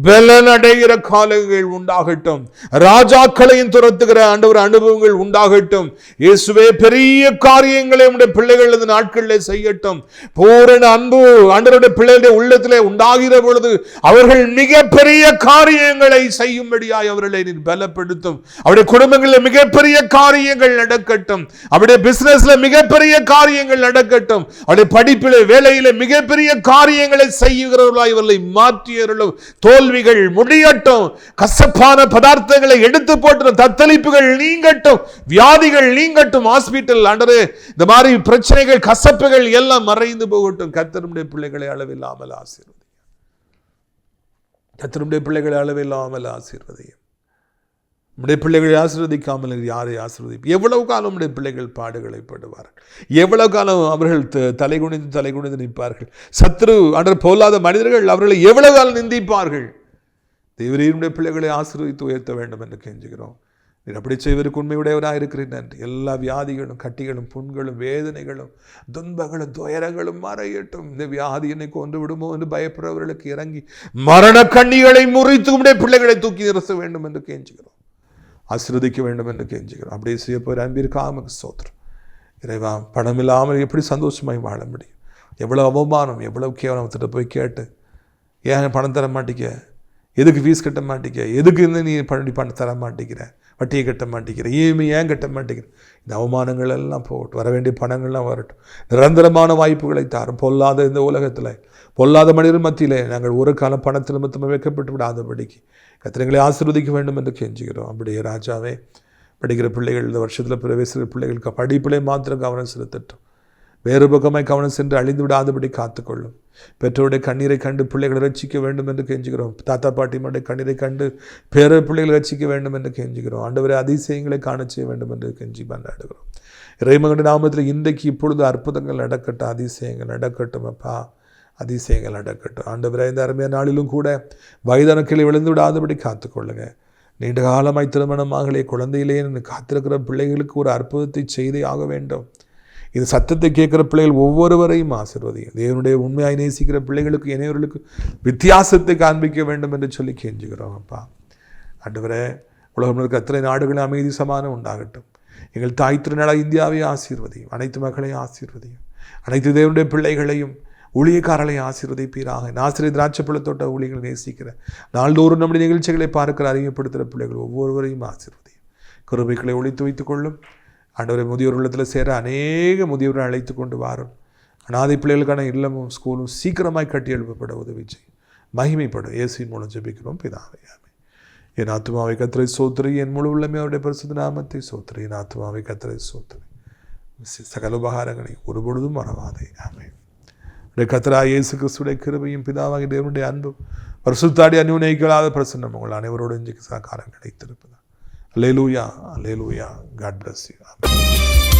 பலனடைகிற காலங்கள் உண்டாகட்டும். ராஜாக்களையும் துரத்துகிற ஆண்டவர் அனுபவங்கள் உண்டாகட்டும். இயேசுவே, பெரிய காரியங்களை உடைய பிள்ளைகள் இந்த நாட்களில் செய்யட்டும். பூரண அன்பு ஆண்டவருடைய பிள்ளைகளுடைய உள்ளத்திலே உண்டாகிற பொழுது அவர்கள் மிகப்பெரிய காரியங்களை செய்யும்படியாய் அவர்களை பலப்படுத்தும். அவருடைய குடும்பங்களில் மிகப்பெரிய காரியங்கள் நடக்கட்டும். அவருடைய பிசினஸ்ல மிகப்பெரிய காரியங்கள் நடக்கட்டும். அவருடைய படிப்பிலே, வேலையில மிகப்பெரிய காரியங்களை செய்கிறவர்களாய் இவர்களை மாற்றியவர்களும். தோல்விகள் முடியட்டும். கசப்பான பதார்த்தங்களை எடுத்து போட்டு தத்தளிப்புகள் நீங்கட்டும். வியாதிகள் நீங்கட்டும். ஹாஸ்பிட்டல் ஆண்டவரே, இந்த மாதிரி பிரச்சனைகள், கசப்புகள் எல்லாம் மறைந்து போகட்டும். கர்த்தருடைய பிள்ளைகளை அளவில்லாமல் ஆசீர்வதியும். கர்த்தருடைய பிள்ளைகளை அளவில்லாமல் ஆசீர்வதியும். நம்முடைய பிள்ளைகளை ஆசீர்வதிக்காமல் யாரை ஆசீர்வதிப்போம்? எவ்வளவு காலம் நம்முடைய பிள்ளைகள் பாடுகளை படுவார்கள்? எவ்வளவு காலம் அவர்கள் தலைகுனிந்து நிற்பார்கள்? சத்ரு ஆண்டவர் போலாத மனிதர்கள் அவர்களை எவ்வளவு காலம் நிந்திப்பார்கள்? தேவரீருடைய பிள்ளைகளை ஆசீர்வதித்து உயர்த்த வேண்டும் என்று கெஞ்சுகிறோம். நீர் அப்படி செய்வதற்கு உண்மையுடையவராக இருக்கிறேன் நன்றி. எல்லா வியாதிகளும், கட்டிகளும், புண்களும், வேதனைகளும், துன்பங்களும், துயரங்களும் மறையட்டும். இந்த வியாதி என்னை கொண்டு விடுமோ என்று பயப்படுறவர்களுக்கு இறங்கி மரண கண்ணிகளை முறித்து உடைய பிள்ளைகளை தூக்கி நிறுத்த வேண்டும் என்று கெஞ்சுகிறோம். ஆசீர்வதிக்க வேண்டும் என்று கெஞ்சுகிறோம். அப்படியே செய்ய போகிற அன்பிற்காக ஸ்தோத்திரம். இறைவா, பணம் இல்லாமல் எப்படி சந்தோஷமாய் வாழ முடியும்? எவ்வளோ அவமானம், எவ்வளவு கேவலத்திட்ட போய் கேட்டு, ஏன் பணம் தர மாட்டேங்க, எதுக்கு ஃபீஸ் கட்ட மாட்டேங்க, எதுக்கு இருந்து நீ பணம் தர மாட்டேங்கிற, வட்டியை கட்ட மாட்டேங்கிற, இஎம்ஐ ஏன் கட்ட மாட்டேங்கிற, இந்த அவமானங்கள் எல்லாம் போகட்டும். வர வேண்டிய பணங்கள்லாம் வரட்டும். நிரந்தரமான வாய்ப்புகளை தாரும். பொல்லாத இந்த உலகத்தில், பொல்லாத மனிதர் மத்தியிலே நாங்கள் ஒரு காலம் பணத்தில் நிமித்தமாக வைக்கப்பட்டு விடாதபடிக்கு கர்த்தரை ஆசீர்வதிக்க வேண்டும் என்று கெஞ்சுகிறோம். அப்படியே ராஜாவே, படிக்கிற பிள்ளைகள், இந்த வருஷத்தில் பிரவேசிக்கிற பிள்ளைகளுக்கு படிப்பிலே மாத்திரம் கவனம் செலுத்தட்டும். வேறு பக்கமாய் கவனம் சென்று அழிந்து விடாதபடி காத்துக்கொள்ளும். பெற்றோருடைய கண்ணீரை கண்டு பிள்ளைகளை ரட்சிக்க வேண்டும் என்று கெஞ்சுகிறோம். தாத்தா பாட்டிமாருடைய கண்ணீரை கண்டு பேர பிள்ளைகளை ரட்சிக்க வேண்டும் என்று கெஞ்சுகிறோம். ஆண்டவரை அதிசயங்களை காண செய்ய வேண்டும் என்று கெஞ்சி கொண்டாடுகிறோம். இறைமகனுடைய நாமத்தில் இன்றைக்கு இப்பொழுது அற்புதங்கள் நடக்கட்டும், அதிசயங்கள் நடக்கட்டும் அப்பா, அதிசயங்கள் நடக்கட்டும். ஆண்டவரே, இந்த அருமையான நாளிலும் கூட வயதான கீழே விழுந்து விடாதபடி காத்துக்கொள்ளுங்க. நீண்ட காலமாய் திருமணமாகலே, குழந்தையிலே காத்திருக்கிற பிள்ளைகளுக்கு ஒரு அற்புதத்தை செய்தே ஆக வேண்டும். இது சத்தத்தை கேட்குற பிள்ளைகள் ஒவ்வொருவரையும் ஆசீர்வதியும். தேவனுடைய உண்மையாய் நேசிக்கிற பிள்ளைகளுக்கு, இணையவர்களுக்கு வித்தியாசத்தை காண்பிக்க வேண்டும் என்று சொல்லி கெஞ்சுகிறோம் அப்பா. ஆண்டவரே, உலகம் இருக்க அத்தனை நாடுகளில் அமைதி சமாதானம் உண்டாகட்டும். எங்கள் தாய் திருநாள இந்தியாவை ஆசீர்வதியும், அனைத்து மக்களையும் ஆசீர்வதியும், அனைத்து தேவனுடைய பிள்ளைகளையும் ஊழியக்காரர்களையும் ஆசீர்வதிப்பீராக. ஆசிரியர் திராட்சைப்பழத்தோட்ட ஊழியர்கள் நேசிக்கிற நாள்தோறும் நம்முடைய நிகழ்ச்சிகளை பார்க்கிற அறியப்படுத்துகிற பிள்ளைகள் ஒவ்வொருவரையும் ஆசீர்வதியும். கிருபைகளை ஒழித்து வைத்துக் கொள்ளும். ஆண்டவரை முதியோர் உள்ளத்தில் சேர அநேக முதியோரை அழைத்து கொண்டு வாரும். அனாதை பிள்ளைகளுக்கான இல்லமும் ஸ்கூலும் சீக்கிரமாய் கட்டி எழுப்பப்பட உதவி செய்யும். மகிமைப்படும். இயேசுவின் மூலம் ஜெபிக்கிறோம் பிதாவே, ஆமென். என் ஆத்துமாவை கர்த்தரை ஸ்தோத்திரி, என் முழு உள்ளமே அவருடைய பரிசுத்த நாமத்தை ஸ்தோத்திரி. என் ஆத்துமாவை கர்த்தரை ஸ்தோத்திரி, சகல உபகாரங்களை ஒருபொழுதும் மறவாதே. ஆமென். கர்த்தராகிய இயேசு கிறிஸ்துவின் கிருபையும் பிதாவாகிய தேவனுடைய அன்பும் பரிசுத்தாடி அந்யோன்யங்களாத பிரசன்னம் உங்கள் அனைவரோடு இன்றைக்கு சகாரம் கிடைத்திருப்பதா. அல்லேலூயா, அல்லேலூயா. God bless you. Amen.